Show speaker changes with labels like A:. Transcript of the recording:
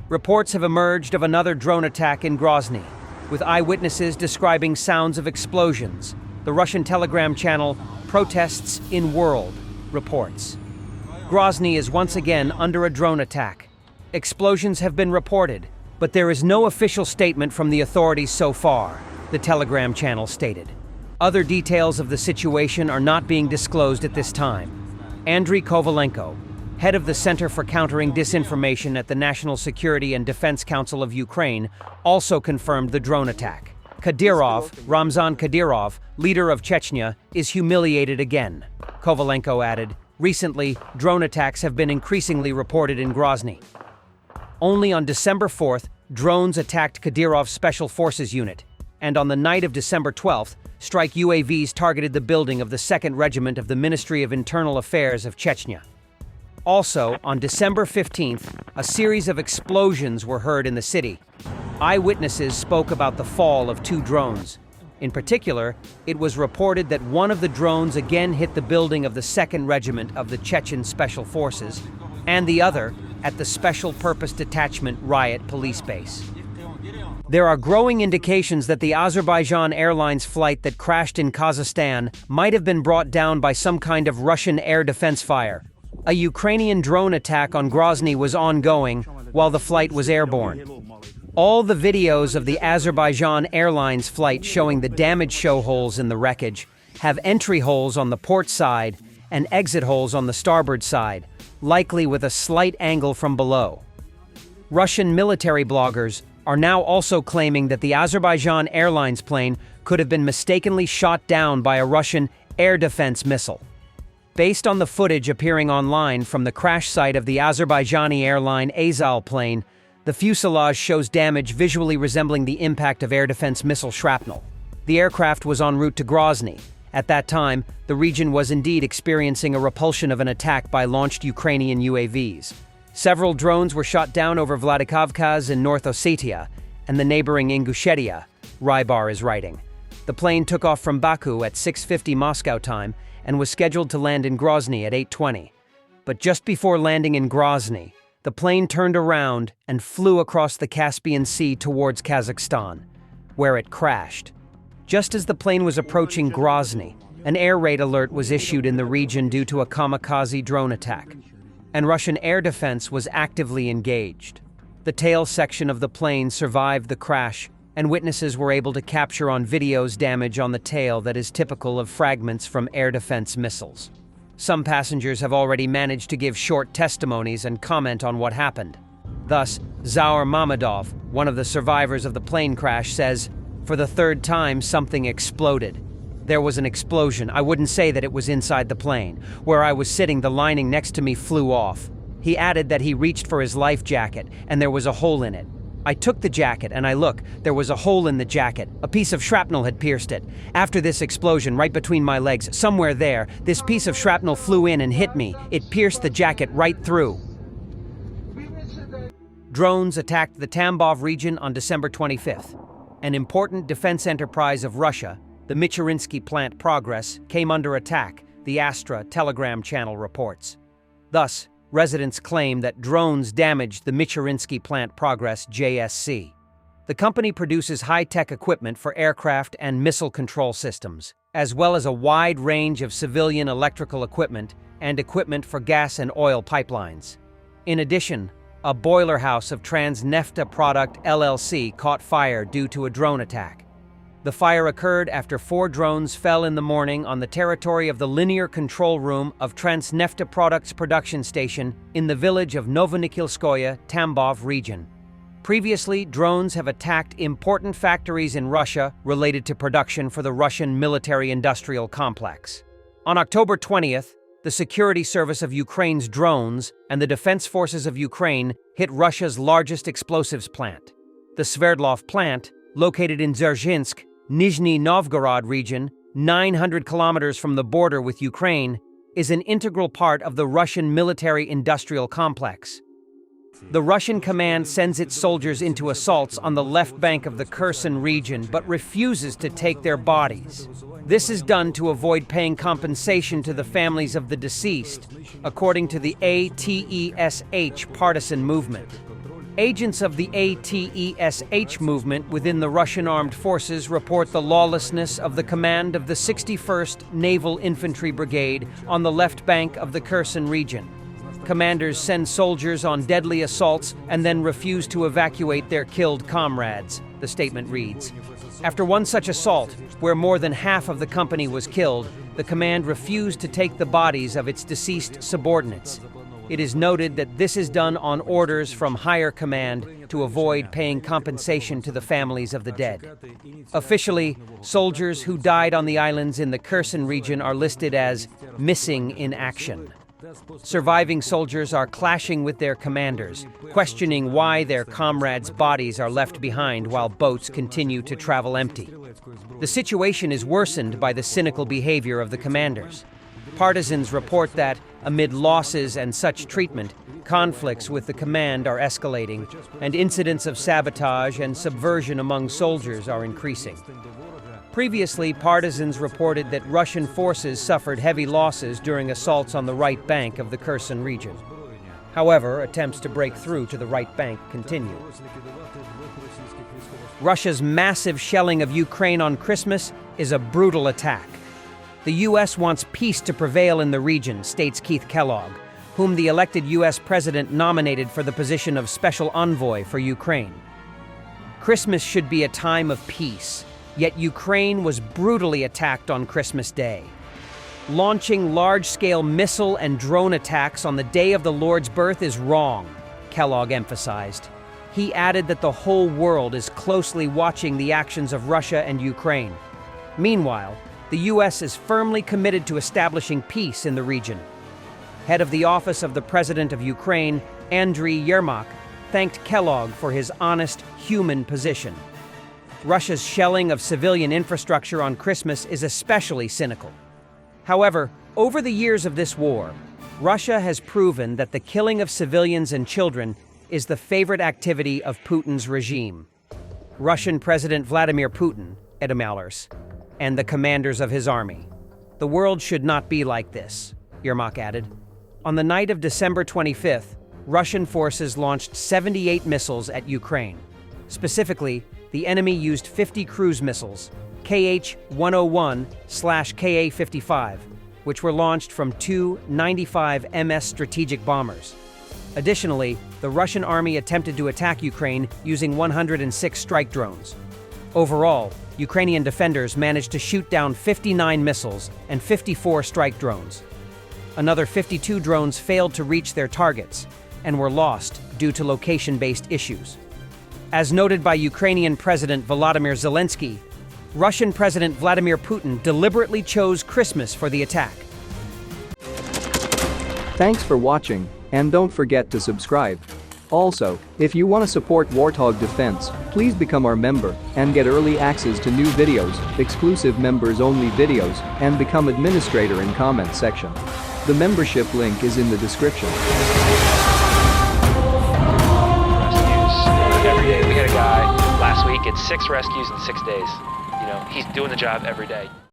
A: Reports have emerged of another drone attack in Grozny, with eyewitnesses describing sounds of explosions. The Russian Telegram channel Protests in World reports. Grozny is once again under a drone attack. Explosions have been reported, but there is no official statement from the authorities so far, the Telegram channel stated. Other details of the situation are not being disclosed at this time. Andriy Kovalenko, head of the Center for Countering Disinformation at the National Security and Defense Council of Ukraine, also confirmed the drone attack. Kadyrov, Ramzan Kadyrov, leader of Chechnya, is humiliated again. Kovalenko added, recently, drone attacks have been increasingly reported in Grozny. Only on December 4th, drones attacked Kadyrov's Special Forces unit, and on the night of December 12th, strike UAVs targeted the building of the 2nd Regiment of the Ministry of Internal Affairs of Chechnya. Also, on December 15th, a series of explosions were heard in the city. Eyewitnesses spoke about the fall of 2 drones. In particular, it was reported that one of the drones again hit the building of the 2nd Regiment of the Chechen Special Forces, and the other at the Special Purpose Detachment Riot Police Base. There are growing indications that the Azerbaijan Airlines flight that crashed in Kazakhstan might have been brought down by some kind of Russian air defense fire. A Ukrainian drone attack on Grozny was ongoing while the flight was airborne. All the videos of the Azerbaijan Airlines flight showing the damaged show holes in the wreckage have entry holes on the port side and exit holes on the starboard side, likely with a slight angle from below. Russian military bloggers are now also claiming that the Azerbaijan Airlines plane could have been mistakenly shot down by a Russian air defense missile. Based on the footage appearing online from the crash site of the Azerbaijani airline Azal plane, the fuselage shows damage visually resembling the impact of air defense missile shrapnel. The aircraft was en route to Grozny. At that time, the region was indeed experiencing a repulsion of an attack by launched Ukrainian UAVs. Several drones were shot down over Vladikavkaz in North Ossetia and the neighboring Ingushetia, Rybar is writing. The plane took off from Baku at 6:50 Moscow time and was scheduled to land in Grozny at 8:20. But just before landing in Grozny, the plane turned around and flew across the Caspian Sea towards Kazakhstan, where it crashed. Just as the plane was approaching Grozny, an air raid alert was issued in the region due to a kamikaze drone attack, and Russian air defense was actively engaged. The tail section of the plane survived the crash, and witnesses were able to capture on videos damage on the tail that is typical of fragments from air defense missiles. Some passengers have already managed to give short testimonies and comment on what happened. Thus, Zaur Mamedov, one of the survivors of the plane crash, says, "For the 3rd time, something exploded. There was an explosion. I wouldn't say that it was inside the plane. Where I was sitting, the lining next to me flew off." He added that he reached for his life jacket, and there was a hole in it. "I took the jacket and there was a hole in the jacket. A piece of shrapnel had pierced it. After this explosion, right between my legs, somewhere there, this piece of shrapnel flew in and hit me. It pierced the jacket right through." Drones attacked the Tambov region on December 25th. An important defense enterprise of Russia, the Michurinsky plant Progress, came under attack, the Astra Telegram channel reports. Thus, residents claim that drones damaged the Michurinsky plant Progress JSC. The company produces high-tech equipment for aircraft and missile control systems, as well as a wide range of civilian electrical equipment and equipment for gas and oil pipelines. In addition, a boiler house of Transnefta Product LLC caught fire due to a drone attack. The fire occurred after 4 drones fell in the morning on the territory of the linear control room of Transnefta Products production station in the village of Novonikhilskoye, Tambov region. Previously, drones have attacked important factories in Russia related to production for the Russian military-industrial complex. On October 20th, the Security Service of Ukraine's drones and the Defense Forces of Ukraine hit Russia's largest explosives plant. The Sverdlov plant, located in Dzerzhinsk, Nizhny Novgorod region, 900 kilometers from the border with Ukraine, is an integral part of the Russian military-industrial complex. The Russian command sends its soldiers into assaults on the left bank of the Kherson region but refuses to take their bodies. This is done to avoid paying compensation to the families of the deceased, according to the ATESH partisan movement. Agents of the ATESH movement within the Russian armed forces report the lawlessness of the command of the 61st Naval Infantry Brigade on the left bank of the Kherson region. Commanders send soldiers on deadly assaults and then refuse to evacuate their killed comrades, the statement reads. After one such assault, where more than half of the company was killed, the command refused to take the bodies of its deceased subordinates. It is noted that this is done on orders from higher command to avoid paying compensation to the families of the dead. Officially, soldiers who died on the islands in the Kherson region are listed as missing in action. Surviving soldiers are clashing with their commanders, questioning why their comrades' bodies are left behind while boats continue to travel empty. The situation is worsened by the cynical behavior of the commanders. Partisans report that, amid losses and such treatment, conflicts with the command are escalating, and incidents of sabotage and subversion among soldiers are increasing. Previously, partisans reported that Russian forces suffered heavy losses during assaults on the right bank of the Kherson region. However, attempts to break through to the right bank continue. Russia's massive shelling of Ukraine on Christmas is a brutal attack. The U.S. wants peace to prevail in the region, states Keith Kellogg, whom the elected U.S. president nominated for the position of Special Envoy for Ukraine. Christmas should be a time of peace, yet Ukraine was brutally attacked on Christmas Day. Launching large-scale missile and drone attacks on the day of the Lord's birth is wrong, Kellogg emphasized. He added that the whole world is closely watching the actions of Russia and Ukraine. Meanwhile, the U.S. is firmly committed to establishing peace in the region. Head of the Office of the President of Ukraine, Andriy Yermak, thanked Kellogg for his honest, human position. Russia's shelling of civilian infrastructure on Christmas is especially cynical. However, over the years of this war, Russia has proven that the killing of civilians and children is the favorite activity of Putin's regime. Russian President Vladimir Putin, Edamallers, and the commanders of his army. The world should not be like this, Yermak added. On the night of December 25th, Russian forces launched 78 missiles at Ukraine. Specifically, the enemy used 50 cruise missiles, KH-101/KA-55, which were launched from two 95 MS strategic bombers. Additionally, the Russian army attempted to attack Ukraine using 106 strike drones. Overall, Ukrainian defenders managed to shoot down 59 missiles and 54 strike drones. Another 52 drones failed to reach their targets and were lost due to location-based issues. As noted by Ukrainian President Volodymyr Zelensky, Russian President Vladimir Putin deliberately chose Christmas for the attack.
B: Thanks for watching, and don't forget to subscribe. Also, if you want to support Warthog Defense, please become our member and get early access to new videos, exclusive members-only videos, and become administrator in comment section. The membership link is in the description.
C: Every day. We had a guy last week at 6 rescues in 6 days. You know, he's doing the job every day.